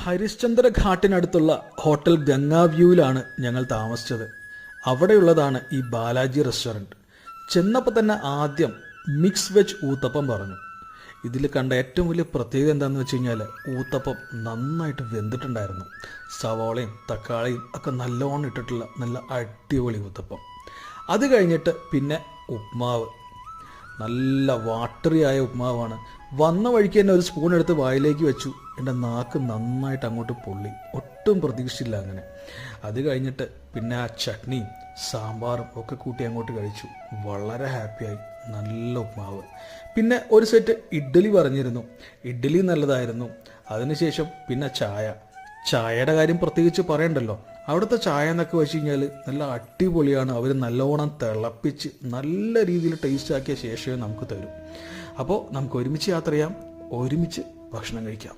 Harishchandra ഘാട്ടിനടുത്തുള്ള hotel ഗംഗാവ്യൂവിലാണ് ഞങ്ങൾ താമസിച്ചത്. അവിടെയുള്ളതാണ് ഈ ബാലാജി റെസ്റ്റോറൻറ്റ്. ചെന്നപ്പോൾ തന്നെ ആദ്യം മിക്സ് വെജ് ഊത്തപ്പം പറഞ്ഞു. ഇതിൽ കണ്ട ഏറ്റവും വലിയ പ്രത്യേകത എന്താണെന്ന് വെച്ച് കഴിഞ്ഞാൽ ഊത്തപ്പം നന്നായിട്ട് വെന്തിട്ടുണ്ടായിരുന്നു. സവാളയും തക്കാളിയും ഒക്കെ നല്ലോണം ഇട്ടിട്ടുള്ള നല്ല അടിപൊളി ഊത്തപ്പം. അത് കഴിഞ്ഞിട്ട് പിന്നെ ഉപ്മാവ്, നല്ല വാട്ടറിയായ ഉപ്മാവാണ്. വന്ന വഴിക്ക് തന്നെ ഒരു സ്പൂൺ എടുത്ത് വായിലേക്ക് വെച്ചു. എൻ്റെ നാക്ക് നന്നായിട്ട് അങ്ങോട്ട് പൊള്ളി, ഒട്ടും പ്രതീക്ഷിച്ചില്ല അങ്ങനെ. അത് കഴിഞ്ഞിട്ട് പിന്നെ ആ ചട്നിയും സാമ്പാറും ഒക്കെ കൂട്ടി അങ്ങോട്ട് കഴിച്ചു. വളരെ ഹാപ്പിയായി. നല്ല ഉപ്മാവ്. പിന്നെ ഒരു സെറ്റ് ഇഡ്ഡലി പറഞ്ഞിരുന്നു. ഇഡ്ഡലി നല്ലതായിരുന്നു. അതിനുശേഷം പിന്നെ ചായയുടെ കാര്യം പ്രത്യേകിച്ച് പറയണ്ടല്ലോ. അവിടുത്തെ ചായ എന്നൊക്കെ വെച്ച് കഴിഞ്ഞാൽ നല്ല അടിപൊളിയാണ്. അവർ നല്ലോണം തിളപ്പിച്ച് നല്ല രീതിയിൽ ടേസ്റ്റ് ആക്കിയ ശേഷമേ നമുക്ക് തരും. അപ്പോൾ നമുക്ക് ഒരുമിച്ച് യാത്ര ചെയ്യാം, ഒരുമിച്ച് ഭക്ഷണം കഴിക്കാം.